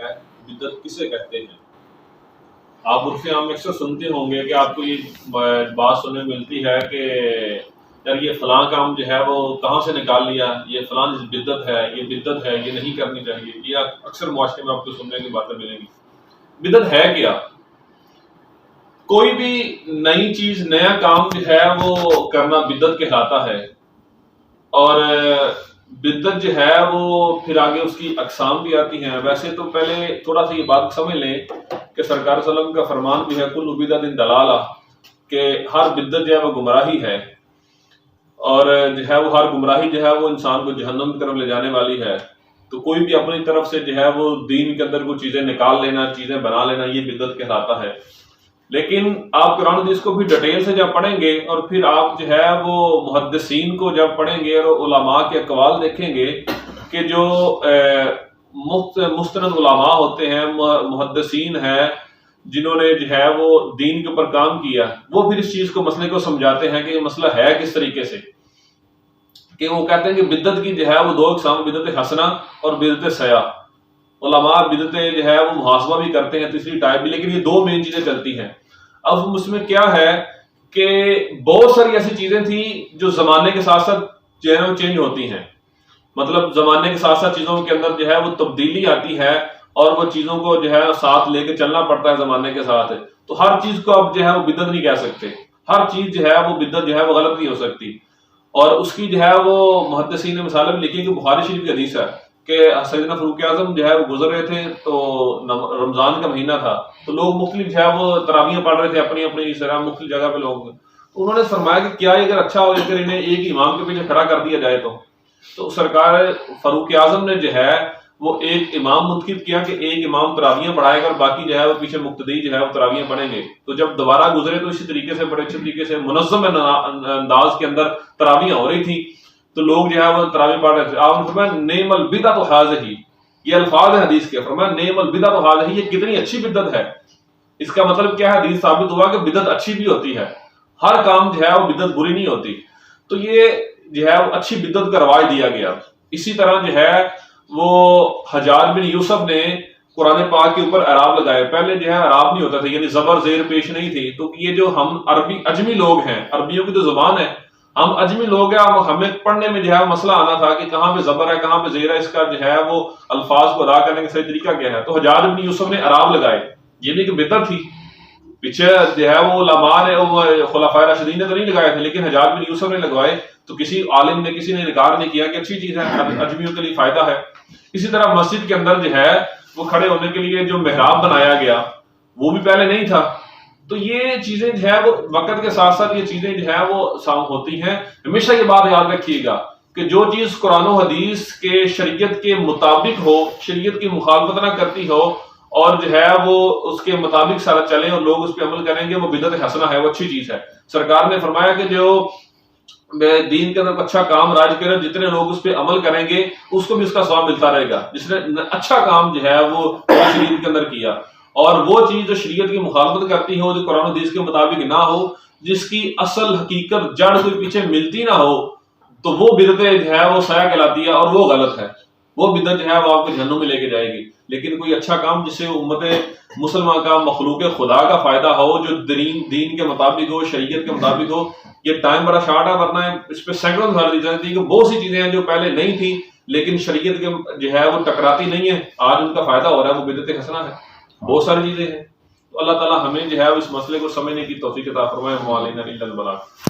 ہے بدعت کسے کہتے ہیں؟ آپ عرف عام میں اکثر سنتے ہوں گے کہ آپ کو یہ بات سننے ملتی ہے کہ یار یہ فلاں کام جو ہے وہ کہاں سے نکال لیا، یہ فلاں بدعت ہے، یہ بدعت ہے، یہ نہیں کرنی چاہیے. یہ اکثر معاشرے میں آپ کو سننے کی باتیں ملیں گی. بدعت ہے کیا؟ کوئی بھی نئی چیز، نیا کام جو ہے وہ کرنا بدعت کہلاتا ہے. اور بدعت جو ہے وہ پھر آگے اس کی اقسام بھی آتی ہیں. ویسے تو پہلے تھوڑا سا یہ بات سمجھ لیں کہ سرکار صلی اللہ علیہ وسلم کا فرمان بھی ہے کل بدعت ضلالہ، کہ ہر بدعت جو ہے وہ گمراہی ہے، اور جو ہے وہ ہر گمراہی جو ہے وہ انسان کو جہنم کی طرف لے جانے والی ہے. تو کوئی بھی اپنی طرف سے جو ہے وہ دین کے اندر کوئی چیزیں نکال لینا، چیزیں بنا لینا، یہ بدعت کہلاتا ہے. لیکن آپ قرآن حدیث کو بھی ڈیٹیل سے جب پڑھیں گے اور پھر آپ جو ہے وہ محدثین کو جب پڑھیں گے اور علماء کے اقوال دیکھیں گے کہ جو مستند علماء ہوتے ہیں، محدثین ہیں، جنہوں نے جو ہے وہ دین کے اوپر کام کیا، وہ پھر اس چیز کو، مسئلے کو سمجھاتے ہیں کہ یہ مسئلہ ہے کس طریقے سے. کہ وہ کہتے ہیں کہ بدعت کی جو ہے وہ دو اقسام، بدعت حسنہ اور بدعت سیاح. علماء بدعت جو ہے وہ محاسبہ بھی کرتے ہیں، تیسری ٹائپ بھی، لیکن یہ دو مین چیزیں چلتی ہیں. اب اس میں کیا ہے کہ بہت ساری ایسی چیزیں تھیں جو زمانے کے ساتھ ساتھ چینج ہوتی ہیں. مطلب زمانے کے ساتھ ساتھ چیزوں کے اندر جو ہے وہ تبدیلی آتی ہے، اور وہ چیزوں کو جو ہے ساتھ لے کے چلنا پڑتا ہے زمانے کے ساتھ. تو ہر چیز کو اب جو ہے وہ بدعت نہیں کہہ سکتے، ہر چیز جو ہے وہ بدعت جو ہے وہ غلط نہیں ہو سکتی. اور اس کی جو ہے وہ محدثین نے مثالیں بھی لکھی کہ بخاری شریف کی حدیث ہے کہ سیدنا فاروق اعظم جو ہے وہ گزر رہے تھے، تو رمضان کا مہینہ تھا، تو لوگ مختلف جو ہے وہ تراویحیں پڑھ رہے تھے اپنی اپنی اس طرح مختلف جگہ پہ لوگ. تو انہوں نے فرمایا کہ کیا اگر اچھا ہو اگر انہیں ایک امام کے پیچھے کھڑا کر دیا جائے تو سرکار فاروق اعظم نے جو ہے وہ ایک امام منتخب کیا کہ ایک امام تراویحیں پڑھائے گا اور باقی جو ہے وہ پیچھے مقتدی جو ہے وہ تراویحیں پڑھیں گے. تو جب دوبارہ گزرے تو اسی طریقے سے بڑے اچھے طریقے سے منظم انداز کے اندر تراویحیں ہو رہی تھی، تو لوگ جو ہے وہ تراویح پڑھ رہے تھے. آپ نے فرمایا نعم البدعۃ ھذہ، یہ الفاظ ہیں حدیث کے، فرمایا نعم البدعۃ ھذہ، یہ کتنی اچھی بدعت ہے. اس کا مطلب کیا ہے؟ حدیث ثابت ہوا کہ بدعت اچھی بھی ہوتی ہے، ہر کام جو ہے وہ بدعت بری نہیں ہوتی. تو یہ جو ہے وہ اچھی بدعت کا رواج دیا گیا. اسی طرح جو ہے وہ حجاج بن یوسف نے قرآن پاک کے اوپر اعراب لگائے. پہلے جو ہے اعراب نہیں ہوتا تھا، یعنی زبر زیر پیش نہیں تھی. تو یہ جو ہم عربی اجمی لوگ ہیں، عربیوں کی تو زبان ہے، ہم اجمی لوگ ہیں، ہمیں پڑھنے میں جو ہے مسئلہ آنا تھا کہ کہاں پہ زبر ہے کہاں پہ زیر ہے، اس کا جو ہے وہ الفاظ کو ادا کرنے کا صحیح طریقہ کیا ہے. تو حجاج بن یوسف نے اعراب لگائے، یہ نہیں کہ بدعت تھی، پیچھے جو ہے وہ علماء نے خلفائے راشدین نے تو نہیں لگائے تھے، لیکن حجاج بن یوسف نے لگوائے. تو کسی عالم نے، کسی نے انکار نہیں کیا کہ اچھی چیز ہے، اجمیوں کے لیے فائدہ ہے. اسی طرح مسجد کے اندر جو ہے وہ کھڑے ہونے کے لیے جو محراب بنایا گیا وہ بھی پہلے نہیں تھا. تو یہ چیزیں جو ہے وہ وقت کے ساتھ ساتھ یہ چیزیں جو ہے وہ ہوتی ہیں. ہمیشہ یہ بات یاد رکھیے گا کہ جو چیز قرآن و حدیث کے شریعت کے مطابق ہو، شریعت کی مخالفت نہ کرتی ہو، اور جو ہے وہ اس کے مطابق سارا چلیں اور لوگ اس پہ عمل کریں گے، وہ بدعت حسنہ ہے، وہ اچھی چیز ہے. سرکار نے فرمایا کہ جو دین کے اندر اچھا کام راج کرے، جتنے لوگ اس پہ عمل کریں گے اس کو بھی اس کا ثواب ملتا رہے گا، جس نے اچھا کام جو ہے وہ شریعت کے اندر کیا. اور وہ چیز جو شریعت کی مخالفت کرتی ہو، جو قرآن حدیث کے مطابق نہ ہو، جس کی اصل حقیقت جڑ کوئی پیچھے ملتی نہ ہو، تو وہ بدعت جو ہے وہ سایہ کہلاتی ہے اور وہ غلط ہے. وہ بدعت جو ہے وہ آپ کو جہنم میں لے کے جائے گی. لیکن کوئی اچھا کام جس سے امت مسلمان کا، مخلوق خدا کا فائدہ ہو، جو دین کے مطابق ہو، شریعت کے مطابق ہو. یہ ٹائم بڑا شارٹ ہے، ورنہ اس پہ سینکڑوں مثال دی جاتی ہے کہ بہت سی چیزیں ہیں جو پہلے نہیں تھی لیکن شریعت کے جو ہے وہ ٹکراتی نہیں ہے، آج ان کا فائدہ ہو رہا ہے، وہ بدعت حسنہ ہے. بہت ساری چیزیں ہیں. تو اللہ تعالیٰ ہمیں جو ہے اس مسئلے کو سمجھنے کی توفیق عطا فرمائے. وعلینا الا البلاغ.